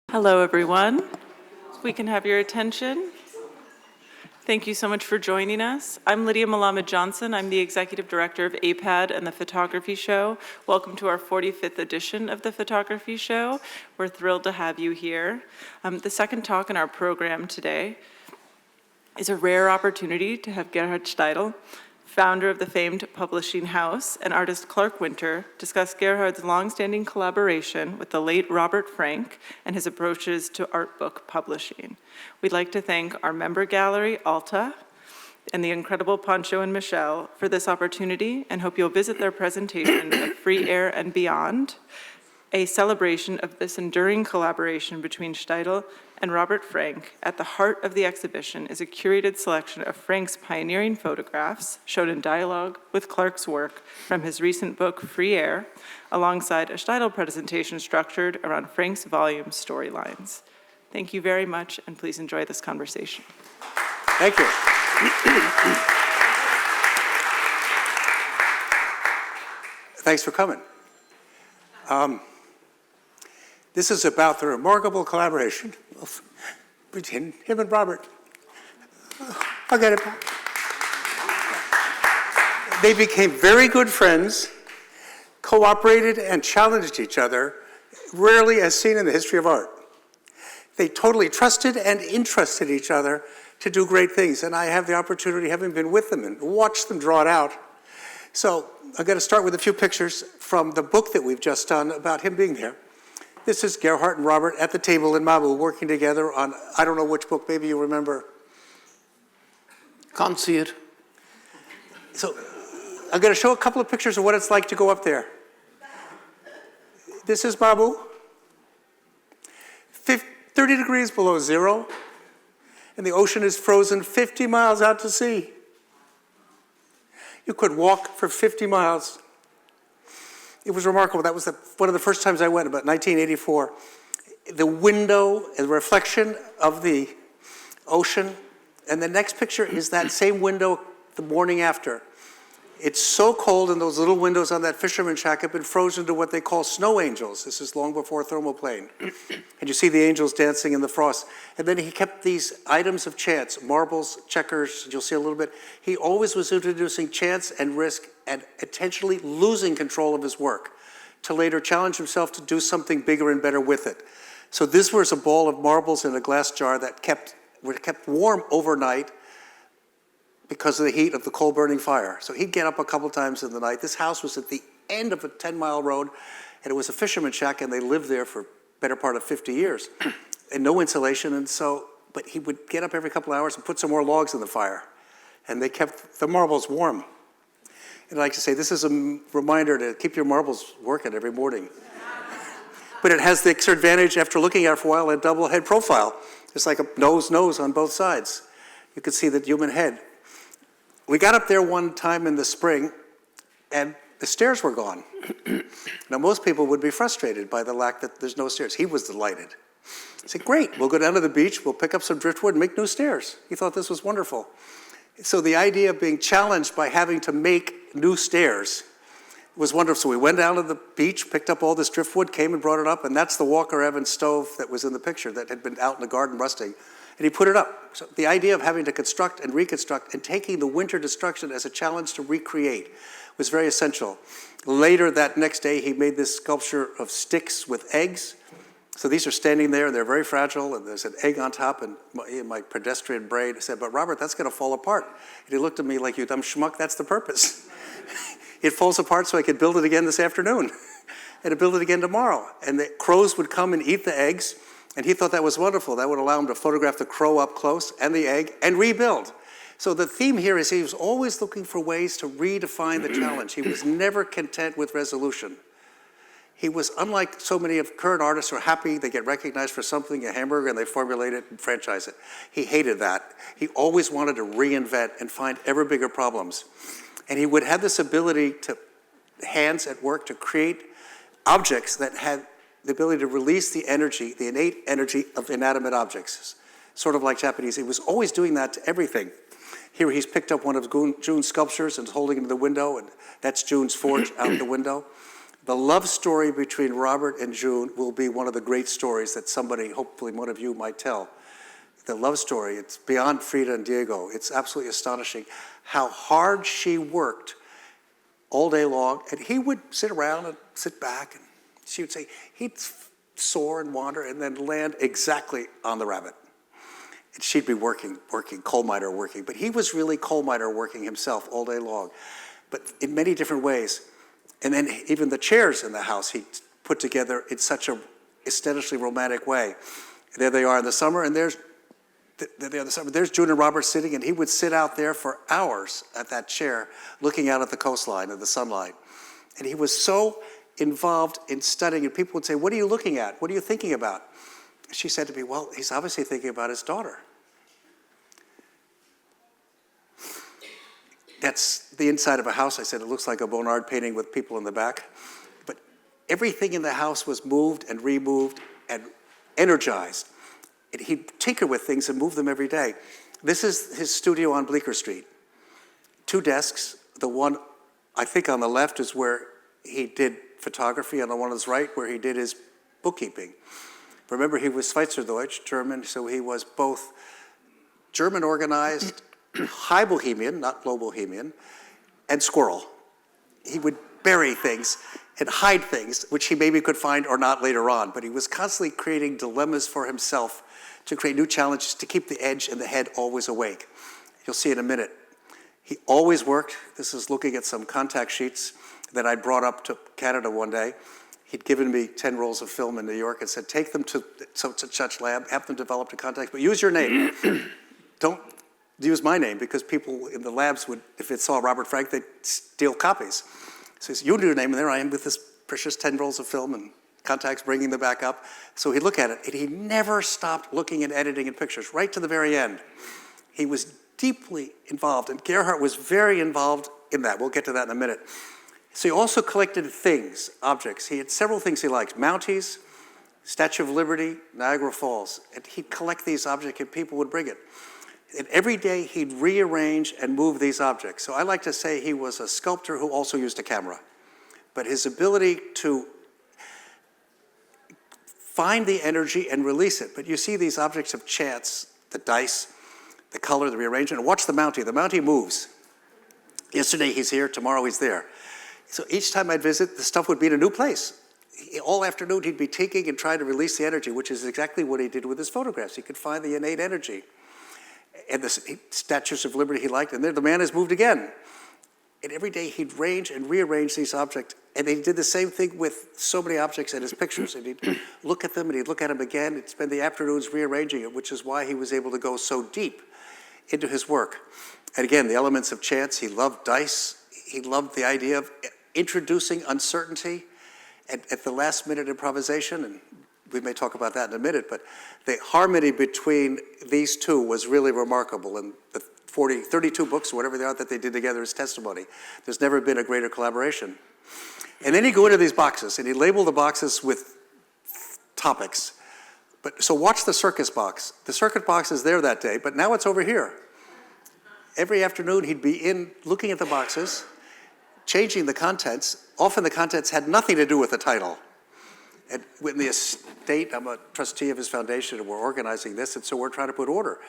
Hello, everyone. If we can have your attention. Thank you so much for joining us. I'm Lydia Malamed-Johnson. I'm the Executive Director of AIPAD and the Photography Show. Welcome to our 45th edition of the Photography Show. We're thrilled to have you here. The second talk in our program today is a rare opportunity to have Gerhard Steidl, founder of the famed publishing house, and artist Clark Winter, discuss Gerhard's longstanding collaboration with the late Robert Frank and his approaches to art book publishing. We'd like to thank our member gallery, Alta, and the incredible Pancho and Michelle for this opportunity, and hope you'll visit their presentation of Free Air and Beyond, a celebration of this enduring collaboration between Steidl and Robert Frank. At the heart of the exhibition is a curated selection of Frank's pioneering photographs shown in dialogue with Clark's work from his recent book, Free Air, alongside a Steidl presentation structured around Frank's volume storylines. Thank you very much, and please enjoy this conversation. Thank you. Thanks for coming. This is about the remarkable collaboration between him and Robert. I'll get it back. They became very good friends, cooperated and challenged each other, rarely as seen in the history of art. They totally trusted and entrusted each other to do great things, and I have the opportunity, having been with them and watched them draw it out. So I'm going to start with a few pictures from the book that we've just done about him being there. This is Gerhard and Robert at the table in Mabu working together on, I don't know which book, maybe you remember. Can't see it. So I'm going to show a couple of pictures of what it's like to go up there. This is Mabu. 30 degrees below zero, and the ocean is frozen 50 miles out to sea. You could walk for 50 miles. It was remarkable. That was one of the first times I went, about 1984. The window and the reflection of the ocean. And the next picture is that same window the morning after. It's so cold, and those little windows on that fisherman's shack have been frozen to what they call snow angels. This is long before thermoplane. And you see the angels dancing in the frost. And then he kept these items of chance, marbles, checkers, you'll see a little bit. He always was introducing chance and risk and intentionally losing control of his work to later challenge himself to do something bigger and better with it. So this was a ball of marbles in a glass jar that were kept warm overnight because of the heat of the coal-burning fire. So he'd get up a couple times in the night. This house was at the end of a 10-mile road, and it was a fisherman's shack, and they lived there for better part of 50 years. And no insulation, but he would get up every couple hours and put some more logs in the fire. And they kept the marbles warm. And I like to say, this is a reminder to keep your marbles working every morning. But it has the extra advantage, after looking at it for a while, a double head profile. It's like a nose on both sides. You could see the human head. We got up there one time in the spring, and the stairs were gone. Now, most people would be frustrated by the lack that there's no stairs. He was delighted. He said, great, we'll go down to the beach, we'll pick up some driftwood and make new stairs. He thought this was wonderful. So the idea of being challenged by having to make new stairs was wonderful. So we went down to the beach, picked up all this driftwood, came and brought it up, and that's the Walker Evans stove that was in the picture that had been out in the garden rusting. And he put it up. So the idea of having to construct and reconstruct and taking the winter destruction as a challenge to recreate was very essential. Later that next day, he made this sculpture of sticks with eggs. So these are standing there, and they're very fragile, and there's an egg on top, and my pedestrian brain said, but Robert, that's going to fall apart. And he looked at me like, you dumb schmuck, that's the purpose. It falls apart so I could build it again this afternoon, and to build it again tomorrow. And the crows would come and eat the eggs, and he thought that was wonderful. That would allow him to photograph the crow up close and the egg and rebuild. So the theme here is he was always looking for ways to redefine the challenge. He was never content with resolution. He was unlike so many of current artists who are happy, they get recognized for something, a hamburger, and they formulate it and franchise it. He hated that. He always wanted to reinvent and find ever bigger problems. And he would have this ability to, hands at work, to create objects that had the ability to release the energy, the innate energy of inanimate objects, sort of like Japanese. He was always doing that to everything. Here he's picked up one of June's sculptures and is holding it in the window, and that's June's forge out the window. The love story between Robert and June will be one of the great stories that somebody, hopefully one of you, might tell. The love story, it's beyond Frida and Diego. It's absolutely astonishing how hard she worked all day long. And he would sit around and sit back, and she would say, he'd soar and wander and then land exactly on the rabbit. And she'd be working, coal miner working. But he was really coal miner working himself all day long, but in many different ways. And then even the chairs in the house he put together in such a aesthetically romantic way. And there they are in the summer, and there's June and Robert sitting, and he would sit out there for hours at that chair looking out at the coastline and the sunlight. And he was so involved in studying, and people would say, what are you looking at? What are you thinking about? She said to me, well, he's obviously thinking about his daughter. That's the inside of a house. I said, it looks like a Bonnard painting with people in the back. But everything in the house was moved and removed and energized. And he'd tinker with things and move them every day. This is his studio on Bleecker Street. 2 desks. The one, I think on the left is where he did photography, and the one on his right where he did his bookkeeping. Remember, he was Schweizerdeutsch, German, so he was both German organized, high bohemian, not low bohemian, and squirrel. He would bury things and hide things, which he maybe could find or not later on, but he was constantly creating dilemmas for himself to create new challenges, to keep the edge and the head always awake. You'll see in a minute. He always worked. This is looking at some contact sheets that I brought up to Canada one day. He'd given me 10 rolls of film in New York and said, take them to such lab, have them developed a contact, but use your name. Don't use my name, because people in the labs would, if it saw Robert Frank, they'd steal copies. So he said, you do your name, and there I am with this precious 10 rolls of film and contacts, bringing them back up. So he'd look at it, and he never stopped looking and editing in pictures, right to the very end. He was deeply involved, and Gerhard was very involved in that. We'll get to that in a minute. So he also collected things, objects. He had several things he liked: Mounties, Statue of Liberty, Niagara Falls. And he'd collect these objects, and people would bring it. And every day he'd rearrange and move these objects. So I like to say he was a sculptor who also used a camera. But his ability to find the energy and release it. But you see these objects of chance, the dice, the color, the rearrangement. And watch the Mountie. The Mountie moves. Yesterday he's here, tomorrow he's there. So each time I'd visit, the stuff would be in a new place. All afternoon he'd be taking and trying to release the energy, which is exactly what he did with his photographs. He could find the innate energy. And the statues of liberty he liked, and there the man has moved again. And every day he'd range and rearrange these objects, and he did the same thing with so many objects in his pictures. And he'd look at them, and he'd look at them again, and spend the afternoons rearranging it, which is why he was able to go so deep into his work. And again, the elements of chance. He loved dice. He loved the idea of introducing uncertainty at the last minute improvisation, and we may talk about that in a minute, but the harmony between these two was really remarkable. And the 32 books, or whatever they are, that they did together is testimony. There's never been a greater collaboration. And then he'd go into these boxes, and he'd label the boxes with topics. So watch the circus box. The circuit box is there that day, but now it's over here. Every afternoon he'd be in looking at the boxes, changing the contents. Often the contents had nothing to do with the title. And in the estate, I'm a trustee of his foundation, and we're organizing this, and so we're trying to put order.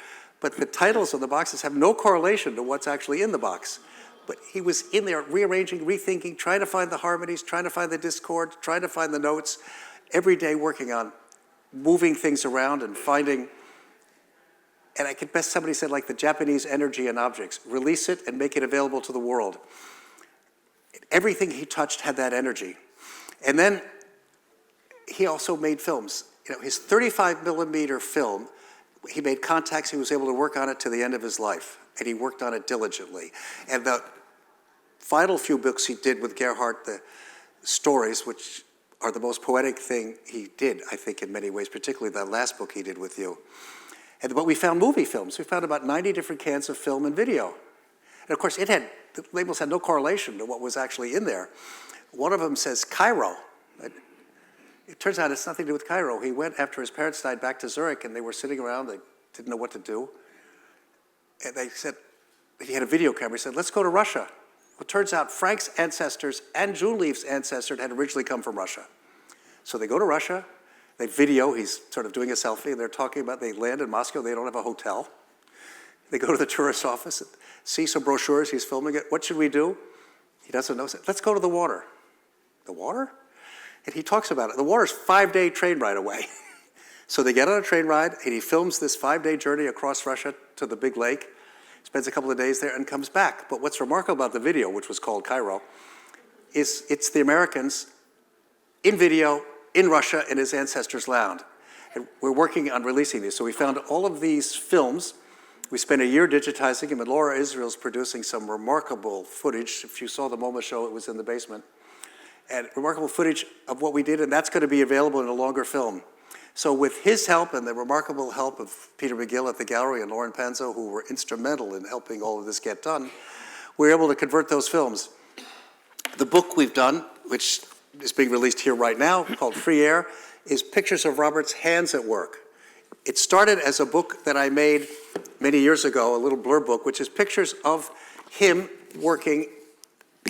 But the titles of the boxes have no correlation to what's actually in the box. But he was in there rearranging, rethinking, trying to find the harmonies, trying to find the discord, trying to find the notes, every day working on moving things around and finding, and I could best, somebody said, like the Japanese energy in objects, release it and make it available to the world. Everything he touched had that energy. And then he also made films. You know, his 35 millimeter film, he made contacts. He was able to work on it to the end of his life, and he worked on it diligently. And the final few books he did with Gerhard, the stories, which are the most poetic thing he did, I think, in many ways, particularly that last book he did with you. But we found movie films. We found about 90 different cans of film and video. And of course, the labels had no correlation to what was actually in there. One of them says Cairo. It turns out it's nothing to do with Cairo. He went, after his parents died, back to Zurich, and they were sitting around. They didn't know what to do. And they said, he had a video camera. He said, let's go to Russia. Well, it turns out Frank's ancestors and June Leaf's ancestors had originally come from Russia. So they go to Russia, they video, he's sort of doing a selfie, and they're talking about, they land in Moscow, they don't have a hotel. They go to the tourist office, see some brochures, he's filming it. What should we do? He doesn't know. Let's go to the water. The water? And he talks about it. The water's 5-day train ride away. So they get on a train ride, and he films this 5-day journey across Russia to the big lake, spends a couple of days there, and comes back. But what's remarkable about the video, which was called Cairo, is it's the Americans in video, in Russia, in his ancestors' land. And we're working on releasing these. So we found all of these films. We spent a year digitizing them, and Laura Israel's producing some remarkable footage. If you saw the MoMA show, it was in the basement. And remarkable footage of what we did, and that's going to be available in a longer film. So with his help and the remarkable help of Peter McGill at the gallery and Lauren Panzo, who were instrumental in helping all of this get done, we were able to convert those films. The book we've done, which is being released here right now, called Free Air, is pictures of Robert's hands at work. It started as a book that I made many years ago, a little blurb book, which is pictures of him working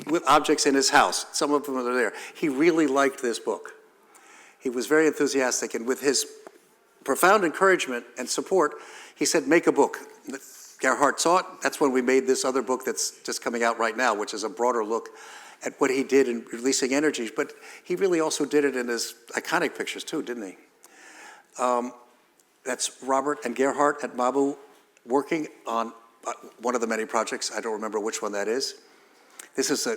with objects in his house. Some of them are there. He really liked this book. He was very enthusiastic, and with his profound encouragement and support, he said, make a book. Gerhard saw it. That's when we made this other book that's just coming out right now, which is a broader look at what he did in releasing energies. But he really also did it in his iconic pictures too, didn't he? That's Robert and Gerhard at Mabu working on one of the many projects. I don't remember which one that is. This is a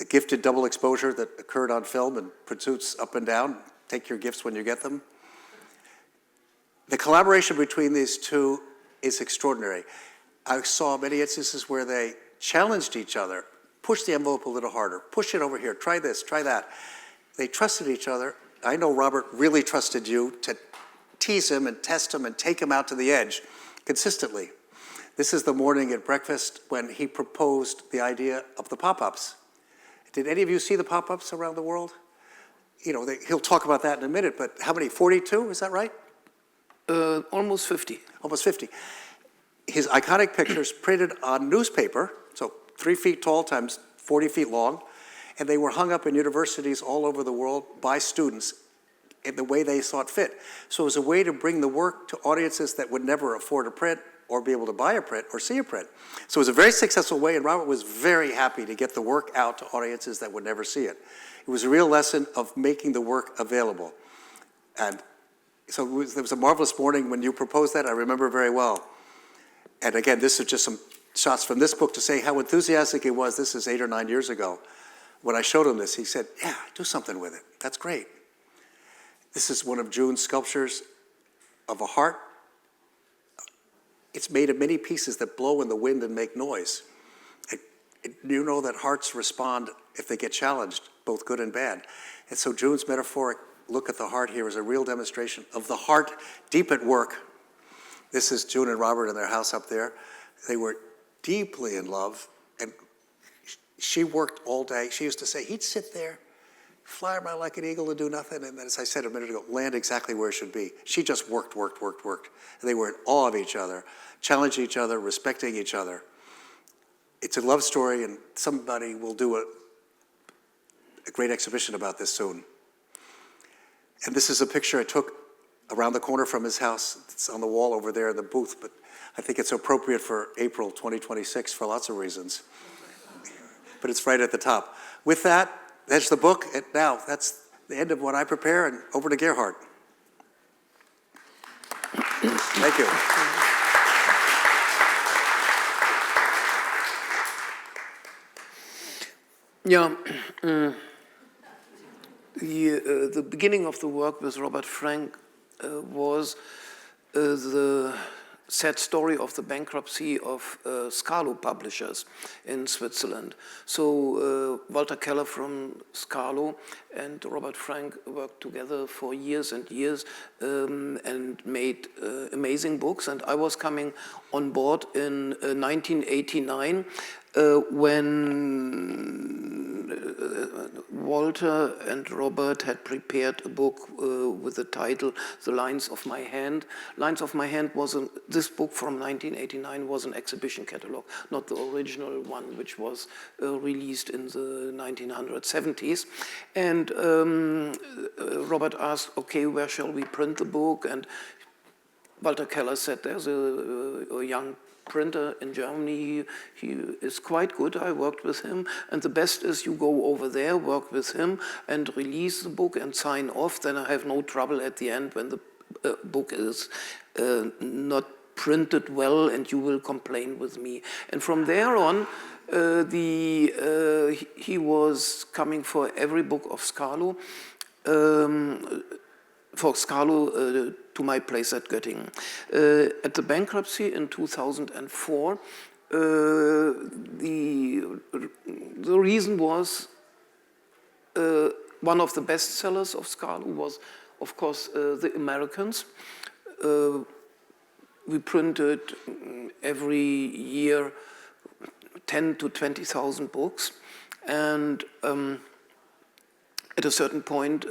gifted double exposure that occurred on film and produces up and down. Take your gifts when you get them. The collaboration between these two is extraordinary. I saw many instances where they challenged each other, push the envelope a little harder, push it over here, try this, try that. They trusted each other. I know Robert really trusted you to tease him and test him and take him out to the edge consistently. This is the morning at breakfast when he proposed the idea of the pop-ups. Did any of you see the pop-ups around the world? You know, he'll talk about that in a minute, but how many, 42, is that right? Almost 50. Almost 50. His iconic pictures printed on newspaper, so 3 feet tall times 40 feet long, and they were hung up in universities all over the world by students in the way they saw it fit. So it was a way to bring the work to audiences that would never afford a print or be able to buy a print or see a print. So it was a very successful way, and Robert was very happy to get the work out to audiences that would never see it. It was a real lesson of making the work available. And so there was a marvelous morning when you proposed that, I remember very well. And again, this is just some shots from this book to say how enthusiastic he was. This is 8 or 9 years ago. When I showed him this, he said, yeah, do something with it. That's great. This is one of June's sculptures of a heart. It's made of many pieces that blow in the wind and make noise. You know that hearts respond if they get challenged, both good and bad. And so June's metaphoric look at the heart here is a real demonstration of the heart deep at work. This is June and Robert in their house up there. They were deeply in love, and she worked all day. She used to say, he'd sit there, fly around like an eagle and do nothing, and then, as I said a minute ago, land exactly where it should be. She just worked. And they were in awe of each other, challenging each other, respecting each other. It's a love story, and somebody will do a great exhibition about this soon. And this is a picture I took around the corner from his house. It's on the wall over there in the booth, but I think it's appropriate for April 2026 for lots of reasons. But it's right at the top. With that, that's the book. And now, that's the end of what I prepare, and over to Gerhard. Thank you. Yeah, the beginning of the work with Robert Frank was the sad story of the bankruptcy of Scalo publishers in Switzerland. So Walter Keller from Scalo and Robert Frank worked together for years and years and made amazing books. And I was coming on board in 1989 when Walter and Robert had prepared a book with the title The Lines of My Hand. Lines of My Hand was this book from 1989 was an exhibition catalog, not the original one, which was released in the 1970s. And Robert asked, okay, where shall we print the book? And Walter Keller said, there's a young printer in Germany, he is quite good, I worked with him, and the best is you go over there, work with him, and release the book and sign off, then I have no trouble at the end when the book is not printed well and you will complain with me. And from there on, he was coming for every book of Scalo, to my place at Göttingen. At the bankruptcy in 2004, the reason was one of the bestsellers of Scalo was, of course, the Americans. We printed every year 10 to 20,000 books, and at a certain point,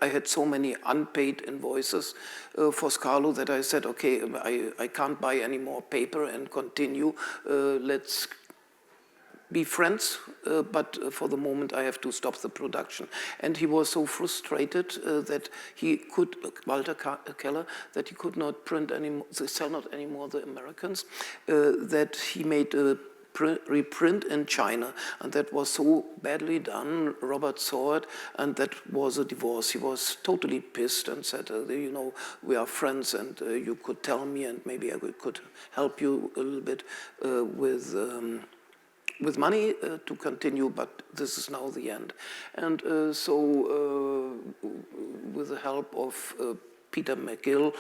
I had so many unpaid invoices for Scalo that I said, okay, I can't buy any more paper and continue. Let's be friends, but for the moment I have to stop the production. And he was so frustrated that he could, Walter Keller, that he could not print anymore, sell not anymore the Americans, that he made a reprint in China, and that was so badly done. Robert saw it, and that was a divorce. He was totally pissed and said, you know, we are friends, and you could tell me, and maybe I could help you a little bit with money to continue, but this is now the end. And so with the help of Peter McGill,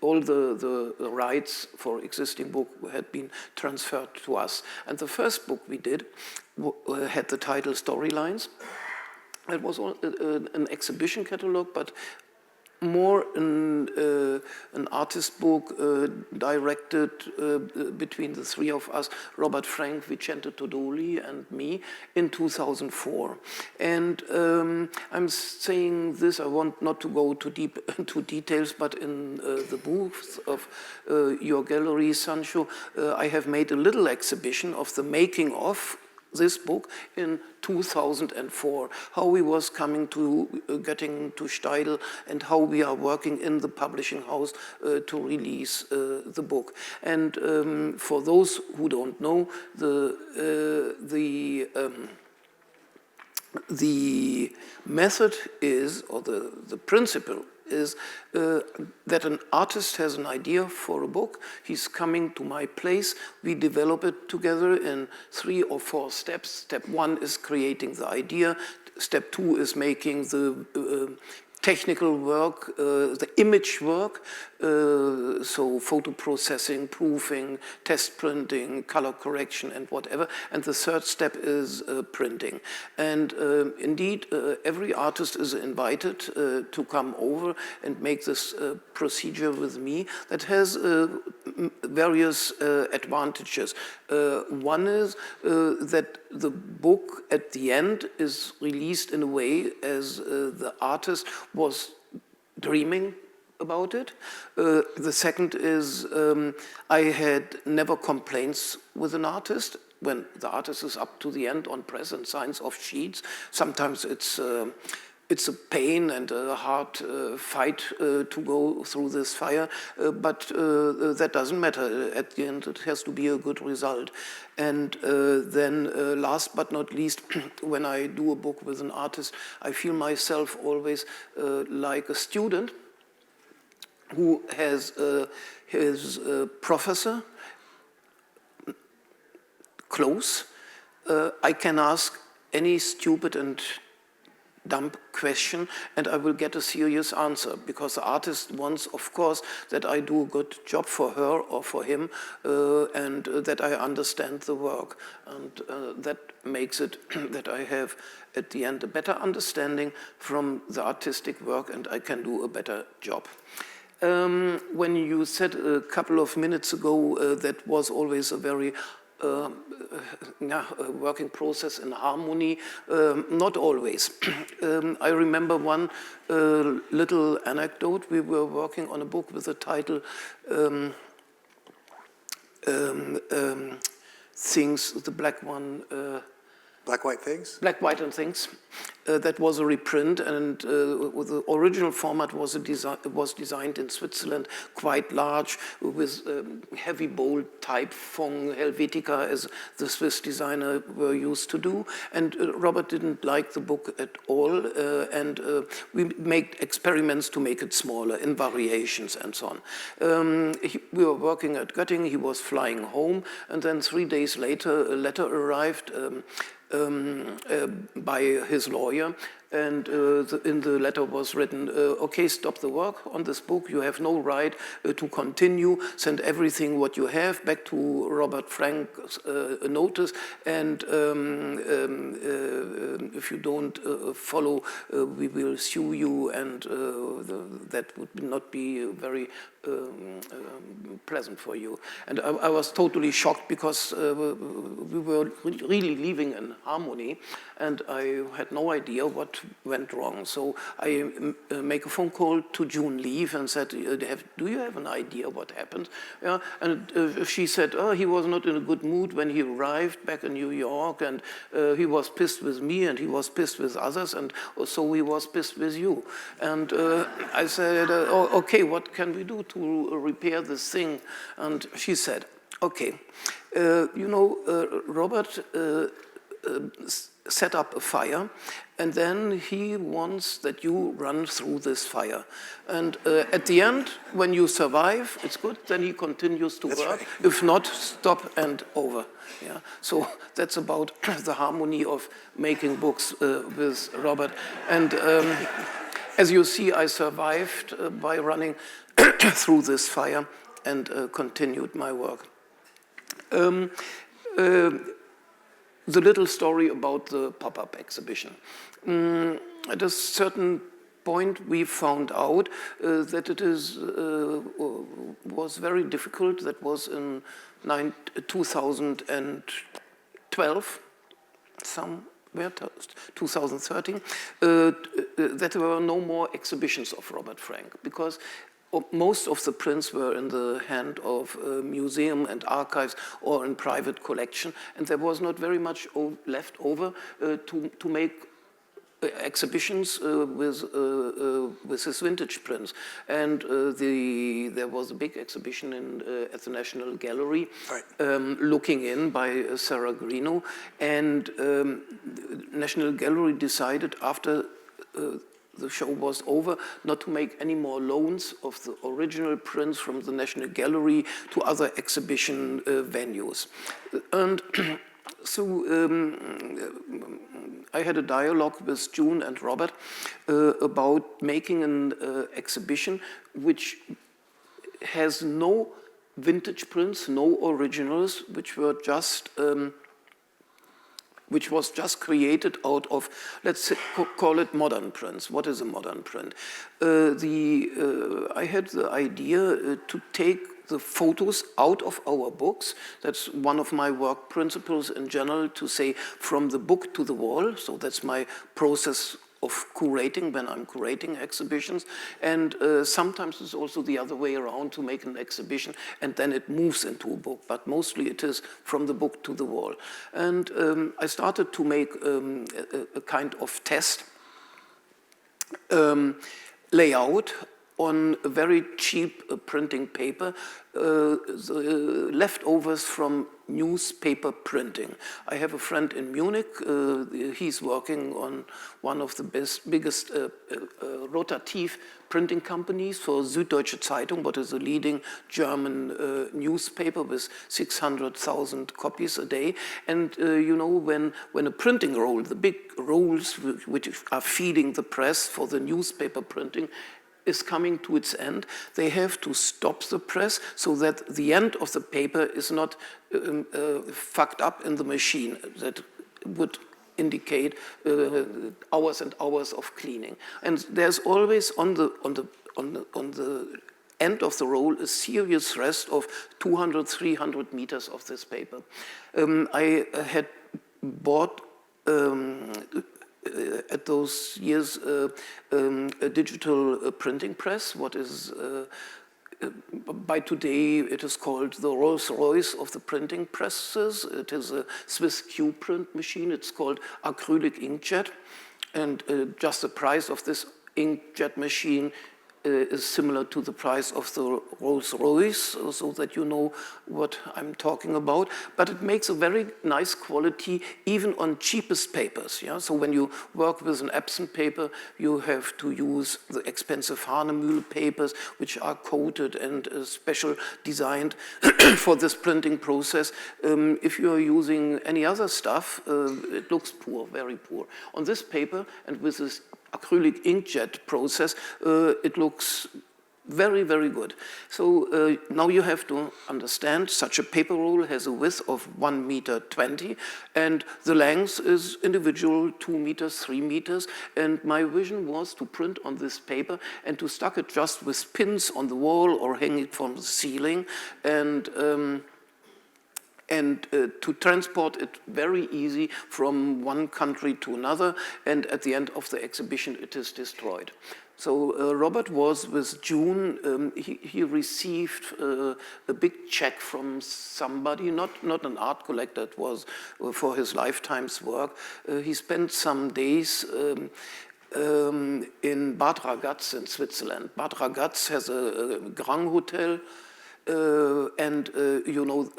all the rights for existing book had been transferred to us. And the first book we did had the title Storylines. It was an exhibition catalog, but more an artist book directed between the three of us, Robert Frank, Vicente Todoli, and me, in 2004. And I'm saying this, I want not to go too deep into details, but in the booth of your gallery, Sancho, I have made a little exhibition of the making of this book in 2004, how we was coming to getting to Steidl and how we are working in the publishing house to release the book. And for those who don't know, the method is, or the principle is that an artist has an idea for a book. He's coming to my place. We develop it together in 3 or 4 steps. Step 1 is creating the idea. Step 2 is making the technical work, the image work, so photo processing, proofing, test printing, color correction, and whatever. And the third step is printing. And indeed, every artist is invited to come over and make this procedure with me that has various advantages. One is that the book at the end is released in a way as the artist was dreaming about it. The second is I had never complaints with an artist. When the artist is up to the end on press and signs off sheets, sometimes it's a pain and a hard fight to go through this fire, but that doesn't matter. At the end, it has to be a good result. And then last but not least, when I do a book with an artist, I feel myself always like a student who has his professor close. I can ask any stupid and dumb question and I will get a serious answer, because the artist wants, of course, that I do a good job for her or for him and that I understand the work. And that makes it that I have at the end a better understanding from the artistic work and I can do a better job. When you said a couple of minutes ago that was always a very working process in harmony? Not always. I remember one little anecdote. We were working on a book with the title Things, the black one. Black, White Things? Black, White and Things. That was a reprint, and the original format was designed in Switzerland, quite large, with heavy bold typeform Helvetica, as the Swiss designer were used to do. And Robert didn't like the book at all, and we made experiments to make it smaller in variations and so on. We were working at Göttingen, he was flying home, and then 3 days later a letter arrived by his lawyer, and in the letter was written, okay, stop the work on this book, you have no right to continue, send everything what you have back to Robert Frank's notice, and if you don't follow, we will sue you, and that would not be very pleasant for you. And I was totally shocked, because we were really living in harmony, and I had no idea what went wrong. So I make a phone call to June Leave and said, do you have an idea what happened? Yeah. And she said, oh, he was not in a good mood when he arrived back in New York, and he was pissed with me, and he was pissed with others, and so he was pissed with you. And I said, oh, okay, what can we do to repair this thing? And she said, okay, Robert set up a fire, and then he wants that you run through this fire. And at the end, when you survive, it's good, then he continues to work. Right. If not, stop and over. Yeah. So that's about the harmony of making books with Robert. And as you see, I survived by running through this fire and continued my work. The little story about the pop-up exhibition. At a certain point, we found out that it was very difficult. That was in 2012, somewhere, 2013, that there were no more exhibitions of Robert Frank, because most of the prints were in the hand of museum and archives or in private collection, and there was not very much left over to make exhibitions with his vintage prints. And there was a big exhibition at the National Gallery, right. Looking in by Sarah Greeno, and National Gallery decided after the show was over not to make any more loans of the original prints from the National Gallery to other exhibition venues. And so I had a dialogue with June and Robert about making an exhibition which has no vintage prints, no originals, which was just created out of, let's call it modern prints. What is a modern print? I had the idea to take the photos out of our books. That's one of my work principles in general, to say from the book to the wall. So that's my process of curating when I'm curating exhibitions. And sometimes it's also the other way around, to make an exhibition and then it moves into a book. But mostly it is from the book to the wall. And I started to make a kind of test layout on a very cheap printing paper, the leftovers from newspaper printing. I have a friend in Munich. He's working on one of the biggest rotative printing companies for Süddeutsche Zeitung, what is a leading German newspaper with 600,000 copies a day. And when a printing roll, the big rolls which are feeding the press for the newspaper printing, is coming to its end, they have to stop the press so that the end of the paper is not fucked up in the machine. That would indicate hours and hours of cleaning. And there's always on the end of the roll a serious rest of 200, 300 meters of this paper. I had bought at those years a digital printing press, what is by today it is called the Rolls-Royce of the printing presses. It is a Swiss Q-print machine. It's called acrylic inkjet, and just the price of this inkjet machine is similar to the price of the Rolls-Royce, so that you know what I'm talking about. But it makes a very nice quality even on cheapest papers. Yeah? So when you work with an Epson paper, you have to use the expensive Hahnemühle papers, which are coated and special designed for this printing process. If you are using any other stuff, it looks poor, very poor. On this paper, and with this acrylic inkjet process, it looks very, very good. So now you have to understand such a paper roll has a width of 1.20 meters, and the length is individual 2 meters, 3 meters. And my vision was to print on this paper and to stuck it just with pins on the wall or hang it from the ceiling, and to transport it very easy from one country to another, and at the end of the exhibition it is destroyed. So Robert was with June, he received a big check from somebody, not an art collector, it was for his lifetime's work. He spent some days in Bad Ragaz in Switzerland. Bad Ragaz has a Grand Hotel, and you know,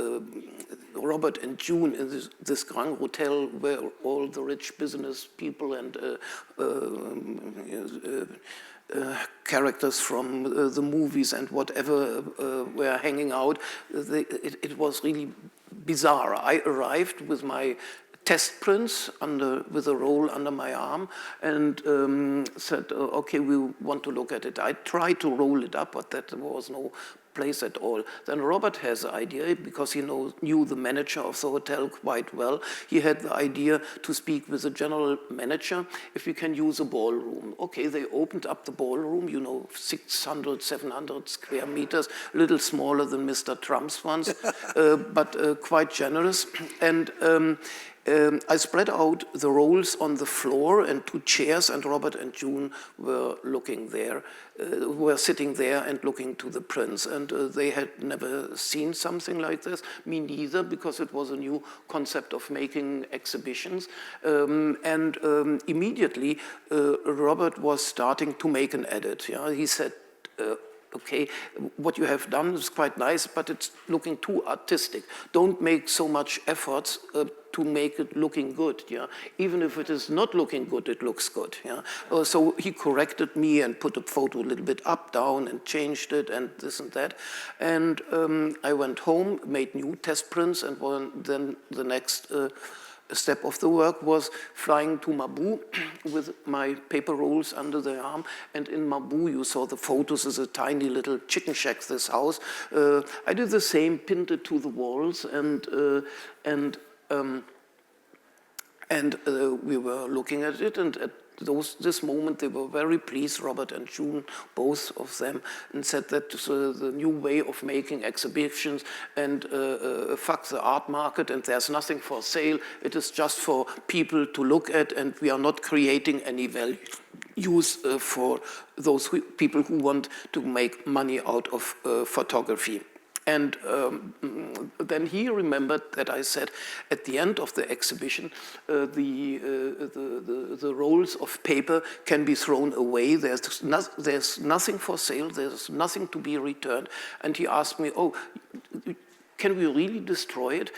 Robert and June in this Grand Hotel where all the rich business people and characters from the movies and whatever were hanging out. It was really bizarre. I arrived with my test prints with a roll under my arm, and said, okay, we want to look at it. I tried to roll it up, but there was no place at all. Then Robert has the idea, because he knew the manager of the hotel quite well. He had the idea to speak with the general manager if we can use a ballroom. Okay, they opened up the ballroom, you know, 600, 700 square meters, a little smaller than Mr. Trump's ones, but quite generous. And I spread out the rolls on the floor and 2 chairs, and Robert and June were looking there, were sitting there and looking to the prints. And they had never seen something like this, me neither, because it was a new concept of making exhibitions. Immediately, Robert was starting to make an edit. Yeah? He said, okay, what you have done is quite nice, but it's looking too artistic. Don't make so much efforts to make it looking good. Yeah, even if it is not looking good, it looks good. Yeah, so he corrected me and put the photo a little bit up, down, and changed it, and this and that. And I went home, made new test prints, and then the next step of the work was flying to Mabu with my paper rolls under the arm. And in Mabu, you saw the photos as a tiny little chicken shack, this house. I did the same, pinned it to the walls, and we were looking at it, and at this moment they were very pleased, Robert and June, both of them, and said that the new way of making exhibitions, and fuck the art market, and there's nothing for sale, it is just for people to look at, and we are not creating any value for those people who want to make money out of photography. And then he remembered that I said at the end of the exhibition, the rolls of paper can be thrown away. There's nothing for sale. There's nothing to be returned. And he asked me, oh, can we really destroy it?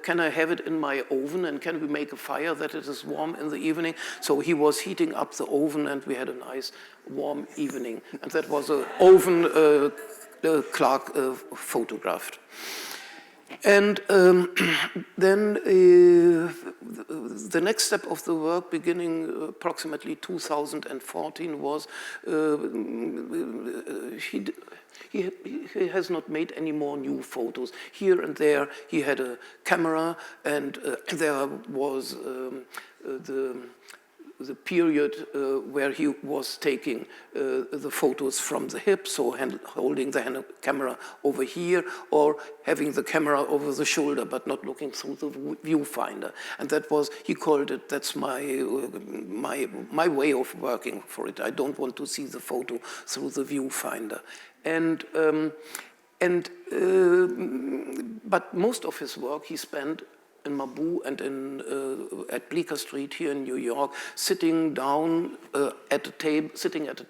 Can I have it in my oven, and can we make a fire that it is warm in the evening? So he was heating up the oven, and we had a nice warm evening. And that was an oven Clark photographed. And then the next step of the work, beginning approximately 2014, was he has not made any more new photos. Here and there he had a camera, and there was the period where he was taking the photos from the hip, so holding the camera over here, or having the camera over the shoulder, but not looking through the viewfinder. And that was, he called it, that's my way of working for it. I don't want to see the photo through the viewfinder. But most of his work he spent in Mabou and at Bleecker Street here in New York, sitting down at a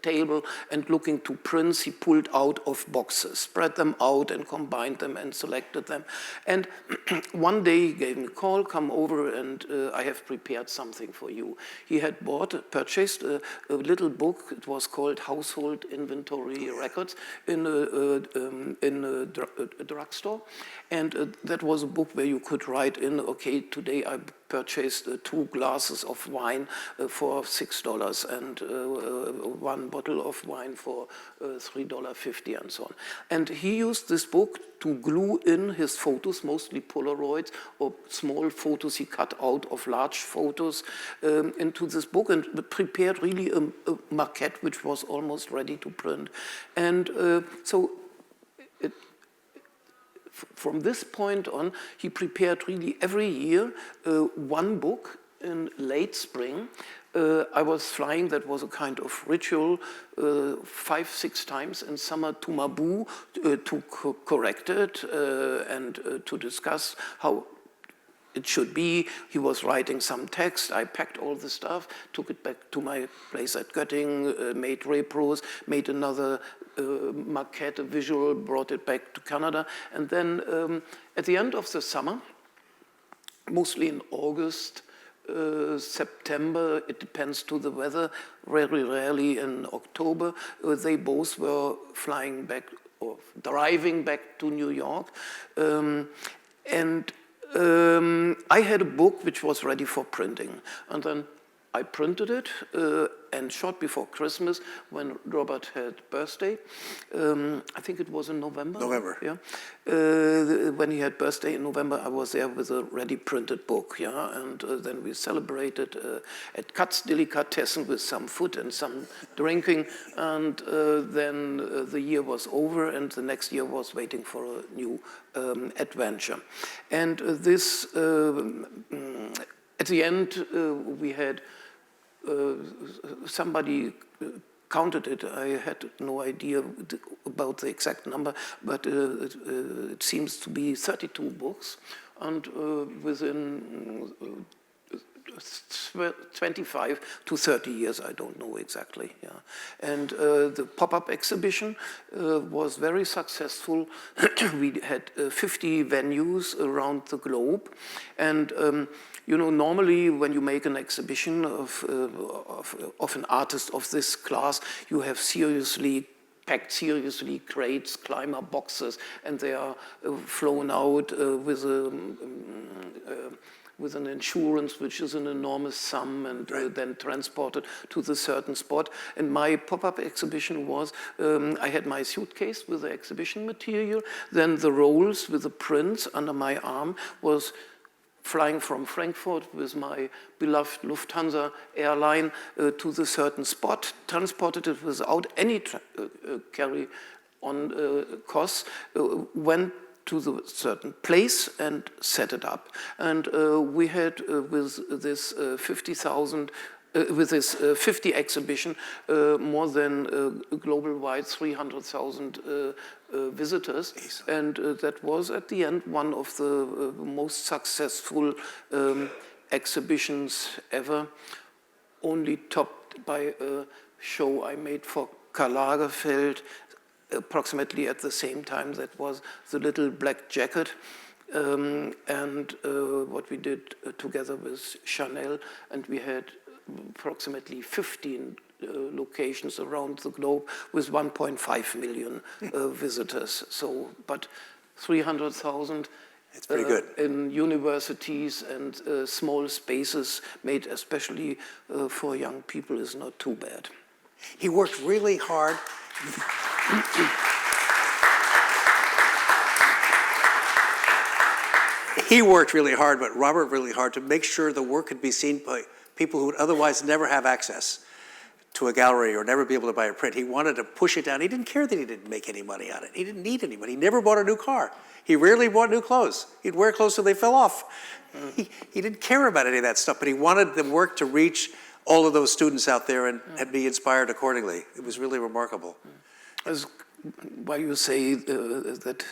table and looking to prints he pulled out of boxes, spread them out and combined them and selected them. And one day he gave me a call, come over and I have prepared something for you. He had purchased a little book. It was called Household Inventory Records in a drugstore. And that was a book where you could write in, okay, today I purchased 2 glasses of wine for $6 and 1 bottle of wine for $3.50 and so on. And he used this book to glue in his photos, mostly Polaroids or small photos he cut out of large photos into this book, and prepared really a maquette which was almost ready to print. And from this point on, he prepared really every year 1 book in late spring. I was flying, that was a kind of ritual, 5-6 times in summer to Mabou to correct it and to discuss how it should be. He was writing some text. I packed all the stuff, took it back to my place at Göttingen, made repros, made another maquette, a visual, brought it back to Canada. And then at the end of the summer, mostly in August, September, it depends to the weather, very rarely in October, they both were flying back or driving back to New York. I had a book which was ready for printing, and then I printed it, and short before Christmas, when Robert had birthday, I think it was in November. November. Yeah. When he had birthday in November, I was there with a ready printed book, yeah, and then we celebrated at Katz Delicatessen with some food and some drinking, and then the year was over, and the next year was waiting for a new adventure. And this, at the end, we had somebody counted it. I had no idea about the exact number, but it seems to be 32 books, and within 25 to 30 years, I don't know exactly. Yeah. And the pop-up exhibition was very successful. We had 50 venues around the globe, and you know, normally when you make an exhibition of an artist of this class, you have packed seriously crates, climber boxes, and they are flown out with an insurance, which is an enormous sum, and then transported to the certain spot. And my pop-up exhibition was, I had my suitcase with the exhibition material, then the rolls with the prints under my arm was flying from Frankfurt with my beloved Lufthansa airline to the certain spot, transported it without any carry-on costs, went to the certain place and set it up. And we had with this 50,000 with this 50 exhibition, more than global-wide 300,000 visitors. And that was, at the end, one of the most successful exhibitions ever, only topped by a show I made for Karl Lagerfeld, approximately at the same time. That was The Little Black Jacket. And what we did together with Chanel, and we had approximately 15 locations around the globe with 1.5 million visitors. So, but 300,000 it's pretty good. In universities and small spaces made especially for young people is not too bad. He worked really hard. he worked really hard, but Robert really hard to make sure the work could be seen by people who would otherwise never have access to a gallery or never be able to buy a print. He wanted to push it down. He didn't care that he didn't make any money on it. He didn't need any money. He never bought a new car. He rarely bought new clothes. He'd wear clothes till they fell off. He didn't care about any of that stuff, but he wanted the work to reach all of those students out there and be inspired accordingly. It was really remarkable. As why you say that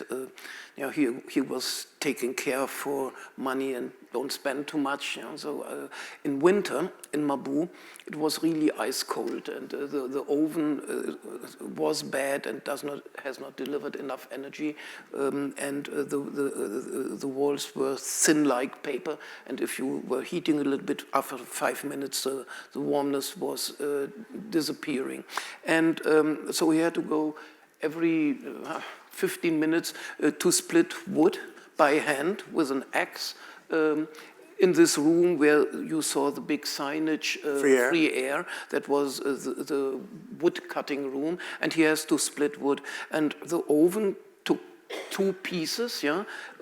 you know, he was taking care for money and don't spend too much. You know? So in winter in Mabu, it was really ice cold, and the oven was bad and has not delivered enough energy, and the walls were thin like paper. And if you were heating a little bit, after 5 minutes, the warmness was disappearing, and so we had to go every 15 minutes to split wood by hand with an axe in this room where you saw the big signage, free air, that was the wood cutting room, and he has to split wood. And the oven took 2 pieces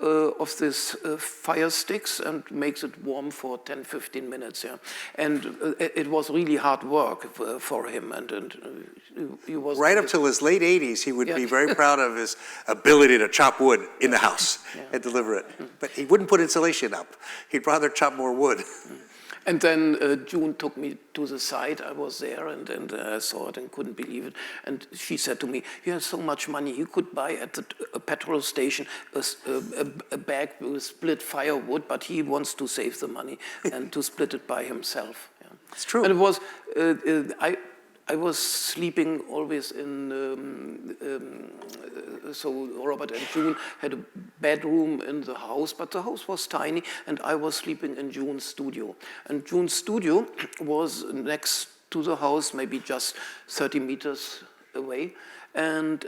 of this fire sticks and makes it warm for 10-15 minutes. And it was really hard work for him, and he was right up till his late 80s. He would be very proud of his ability to chop wood in the house and deliver it. But he wouldn't put insulation up. He'd rather chop more wood. And then June took me to the site. I was there, and I saw it and couldn't believe it. And she said to me, "You have so much money. You could buy at a petrol station a bag with split firewood, but he wants to save the money and to split it by himself." It's true. And it was I was sleeping always in, so Robert and June had a bedroom in the house, but the house was tiny, and I was sleeping in June's studio. And June's studio was next to the house, maybe just 30 meters away. And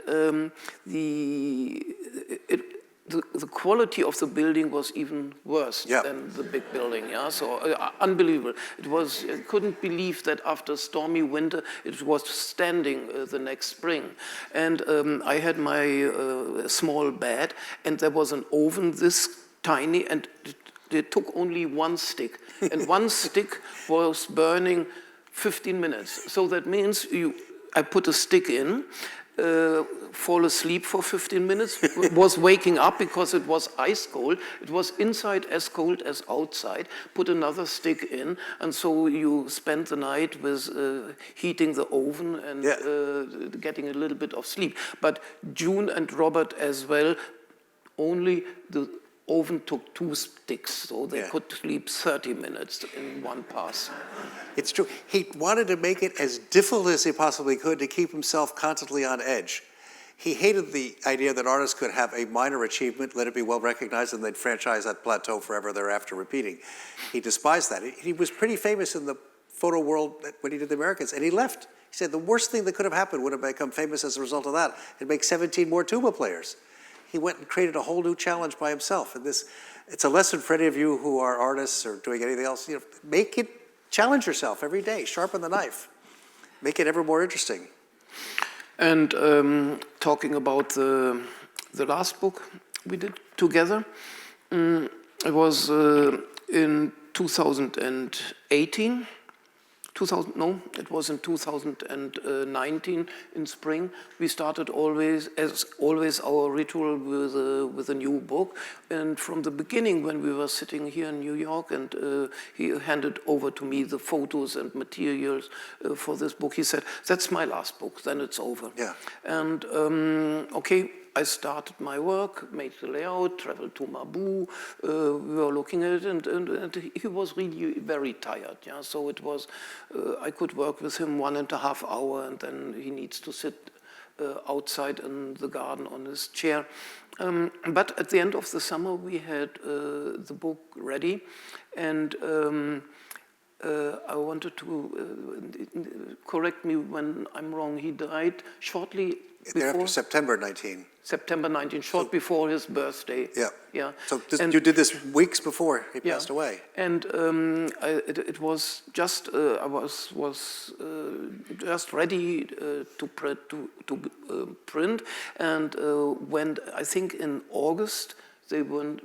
the quality of the building was even worse than the big building, so unbelievable. It was, I couldn't believe that after stormy winter, it was standing the next spring. And I had my small bed, and there was an oven this tiny, and it took only 1 stick. And 1 stick was burning 15 minutes. So that means I put a stick in, fall asleep for 15 minutes, was waking up because it was ice cold. It was inside as cold as outside, put another stick in, and so you spend the night with heating the oven and getting a little bit of sleep. But June and Robert as well, only the oven took 2 sticks, so they could sleep 30 minutes in one pass. It's true. He wanted to make it as difficult as he possibly could to keep himself constantly on edge. He hated the idea that artists could have a minor achievement, let it be well recognized, and they'd franchise that plateau forever thereafter, repeating. He despised that. He was pretty famous in the photo world when he did the Americans, and he left. He said the worst thing that could have happened would have become famous as a result of that and make 17 more tuba players. He went and created a whole new challenge by himself. And it's a lesson for any of you who are artists or doing anything else. Challenge yourself every day, sharpen the knife, make it ever more interesting. And talking about the last book we did together, it was in 2018. It was in 2019 in spring. We started as always our ritual with a new book. And from the beginning, when we were sitting here in New York, and he handed over to me the photos and materials for this book, he said, "That's my last book, then it's over." Yeah. And okay, I started my work, made the layout, traveled to Mabu. We were looking at it, and he was really very tired. So it was, I could work with him 1.5 hours, and then he needs to sit outside in the garden on his chair. But at the end of the summer, we had the book ready, and I wanted to correct me when I'm wrong. He died shortly before. After September 19. September 19, before his birthday. Yeah. So you did this weeks before he passed away. And it was just I was just ready to print, and when I think in August they went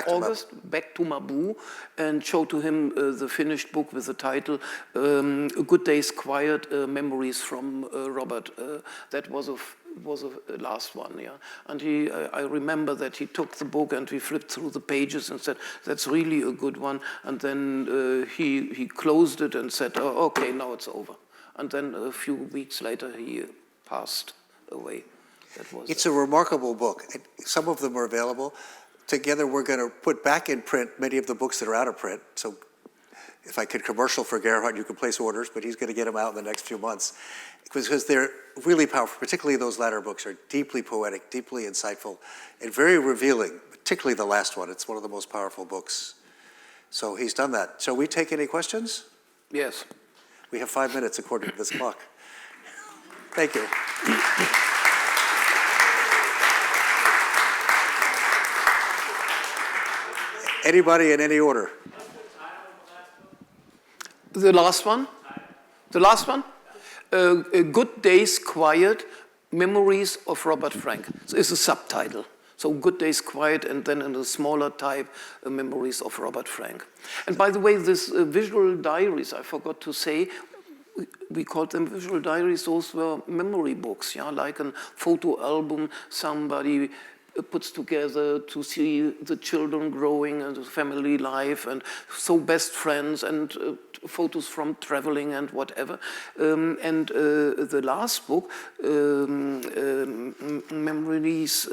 August, back to Mabu, and showed to him the finished book with the title A Good Day's Quiet, Memories from Robert. That was a last one, yeah. And I remember that he took the book and we flipped through the pages and said, that's really a good one. And then he closed it and said, oh, okay, now it's over. And then a few weeks later, he passed away. It's a remarkable book. Some of them are available. Together, we're going to put back in print many of the books that are out of print. So if I could commercial for Gerhard, you can place orders, but he's going to get them out in the next few months. Because they're really powerful, particularly those latter books are deeply poetic, deeply insightful, and very revealing, particularly the last one. It's one of the most powerful books. So he's done that. Shall we take any questions? Yes. We have 5 minutes according to this clock. Thank you. Anybody in any order? The last one? The last one? A Good Day's Quiet, Memories of Robert Frank. So it's a subtitle. So Good Day's Quiet, and then in a smaller type, Memories of Robert Frank. And by the way, this visual diaries, I forgot to say, we called them visual diaries. Those were memory books, yeah, like a photo album somebody puts together to see the children growing and the family life, and so best friends, and photos from traveling and whatever. And the last book, Memories,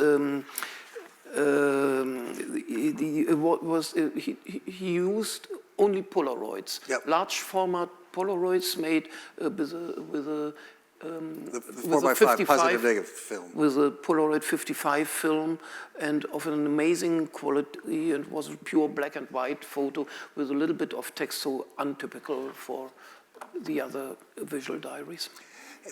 he used only Polaroids, yep. Large format Polaroids made with a the 4x5 positive negative film. With a Polaroid 55 film, and of an amazing quality, and was a pure black and white photo with a little bit of text, so untypical for the other visual diaries.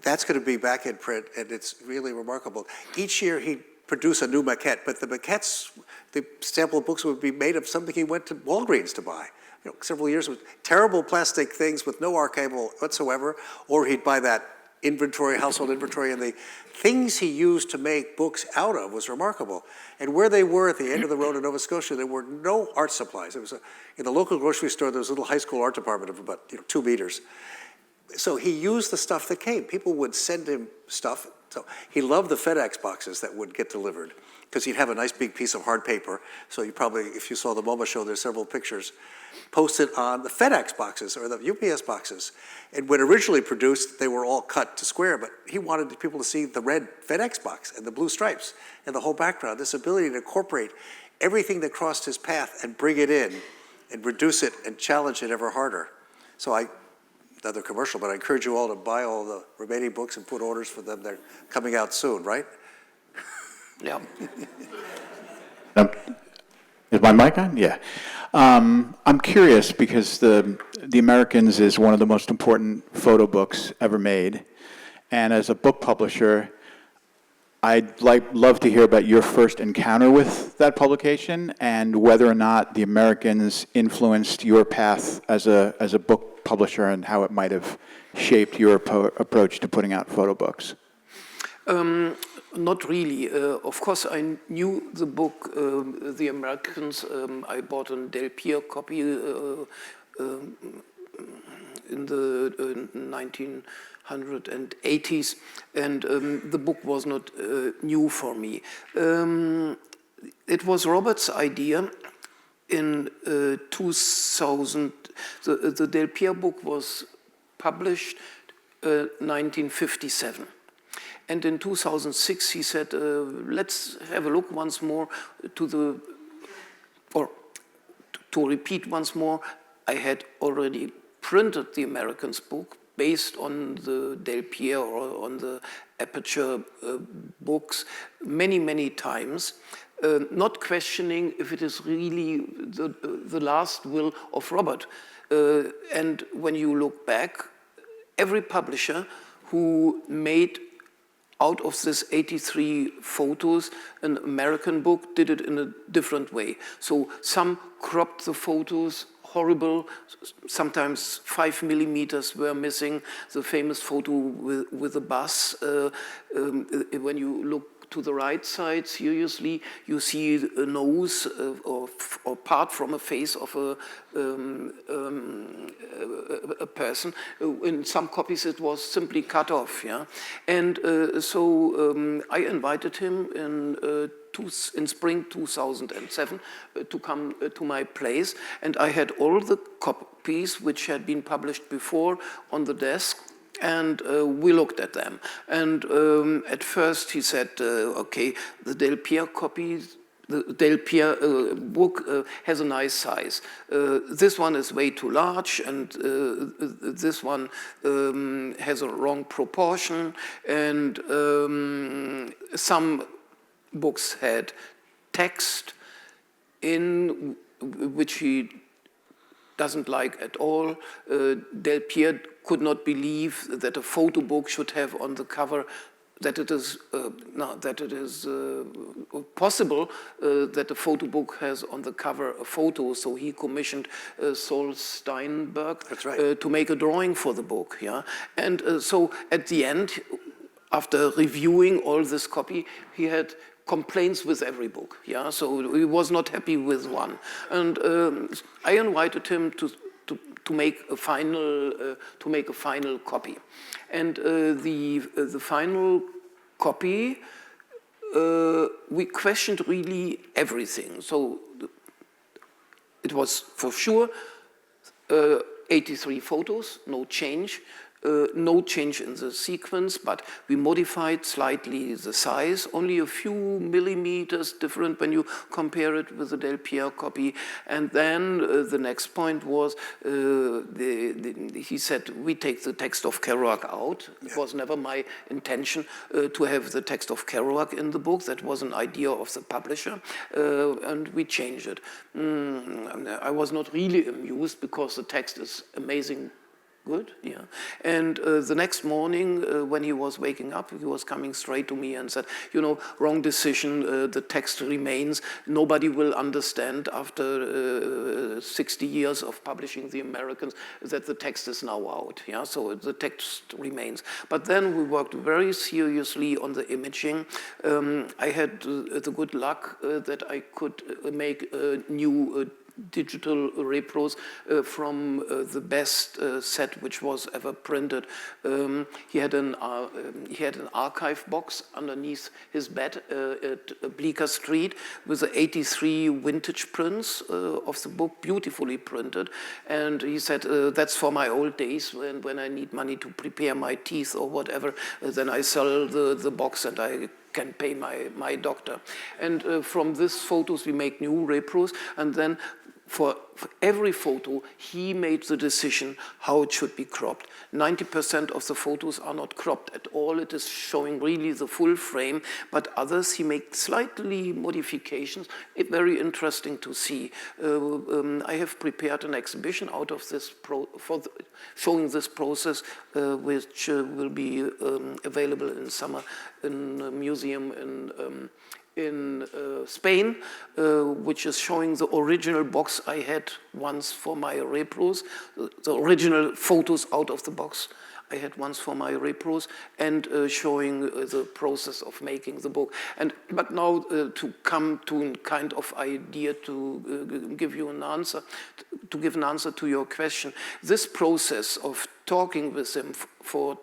That's going to be back in print, and it's really remarkable. Each year he'd produce a new maquette, but the maquettes, the sample books would be made of something he went to Walgreens to buy. You know, several years with terrible plastic things with no archival whatsoever, or he'd buy that inventory, household inventory, and the things he used to make books out of was remarkable. And where they were at the end of the road in Nova Scotia, there were no art supplies. It was in the local grocery store, there was a little high school art department of about 2 meters. So he used the stuff that came. People would send him stuff. So he loved the FedEx boxes that would get delivered, because he'd have a nice big piece of hard paper. So you probably, if you saw the MoMA show, there's several pictures posted on the FedEx boxes or the UPS boxes. And when originally produced, they were all cut to square, but he wanted people to see the red FedEx box and the blue stripes and the whole background, this ability to incorporate everything that crossed his path and bring it in and reduce it and challenge it ever harder. So another commercial, but I encourage you all to buy all the remaining books and put orders for them. They're coming out soon, right? Yeah. Is my mic on? Yeah. I'm curious because the Americans is one of the most important photo books ever made. And as a book publisher, I'd love to hear about your first encounter with that publication and whether or not the Americans influenced your path as a book publisher and how it might have shaped your approach to putting out photo books. Not really. Of course, I knew the book, The Americans. I bought a Del Piero copy in the 1980s, and the book was not new for me. It was Robert's idea in 2000. The Del Piero book was published 1957. And in 2006, he said, let's have a look once more to repeat once more, I had already printed the Americans book based on the Del Piero or on the Aperture books many, many times, not questioning if it is really the last will of Robert. And when you look back, every publisher who made out of this 83 photos, an American book did it in a different way. So some cropped the photos horrible, sometimes 5 millimeters were missing. The famous photo with the bus, when you look to the right side, seriously, you see a nose or part from a face of a person. In some copies it was simply cut off, yeah. And so I invited him in spring 2007 to come to my place, and I had all the copies which had been published before on the desk. And we looked at them. And at first he said, okay, the Del Pierre copy, the Del Pierre book has a nice size. This one is way too large, and this one has a wrong proportion. And some books had text in which he doesn't like at all. Del Pierre could not believe that a photo book should have on the cover that it is possible that a photo book has on the cover a photo. So he commissioned Saul Steinberg to make a drawing for the book. Yeah, and so at the end, after reviewing all this copy, he had complaints with every book. Yeah, so he was not happy with one, and I invited him to make a final copy, and the final copy we questioned really everything. So it was for sure 83 photos, no change. No change in the sequence, but we modified slightly the size, only a few millimeters different when you compare it with the Del Pierre copy. And then the next point was, he said, we take the text of Kerouac out. It was never my intention to have the text of Kerouac in the book. That was an idea of the publisher, and we changed it. I was not really amused because the text is amazing. Good, yeah. And the next morning, when he was waking up, he was coming straight to me and said, you know, wrong decision, the text remains. Nobody will understand after 60 years of publishing The Americans that the text is now out, yeah, so the text remains. But then we worked very seriously on the imaging. I had the good luck that I could make a new digital repros from the best set which was ever printed. He had an archive box underneath his bed at Bleecker Street with the 83 vintage prints of the book, beautifully printed. And he said, that's for my old days when I need money to prepare my teeth or whatever, then I sell the box and I can pay my doctor. And from these photos we make new repros, and then for every photo, he made the decision how it should be cropped. 90% of the photos are not cropped at all. It is showing really the full frame, but others he made slightly modifications. It's very interesting to see. I have prepared an exhibition out of this showing this process, which will be available in summer in a museum in Spain, which is showing the original box I had once for my repros, the original photos out of the box I had once for my repros, and showing the process of making the book. But now to come to a kind of idea to give you an answer, to give an answer to your question, this process of talking with him for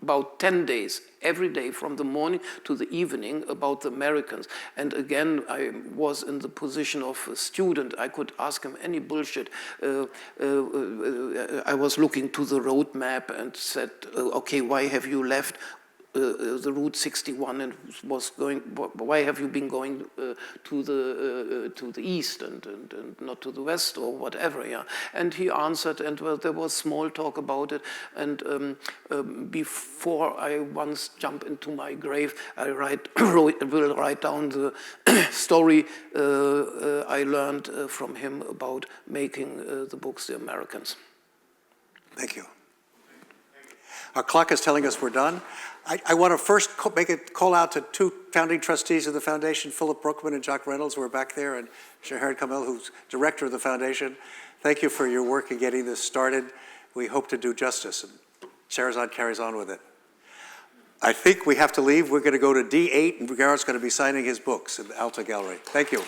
about 10 days, every day from the morning to the evening about the Americans. And again, I was in the position of a student. I could ask him any bullshit. I was looking to the road map and said, okay, why have you left the Route 61 and was going, why have you been going to the east and not to the west or whatever, yeah? And he answered, and well, there was small talk about it, and before I once jump into my grave, I will write down the story I learned from him about making the books The Americans. Thank you. Our clock is telling us we're done. I want to first make a call out to two founding trustees of the foundation, Philip Brookman and Jacques Reynolds, who are back there, and Gerhard Steidl, who's director of the foundation. Thank you for your work in getting this started. We hope to do justice, and Sherazade carries on with it. I think we have to leave. We're going to go to D8, and Gerhard's going to be signing his books in the Alta Gallery. Thank you.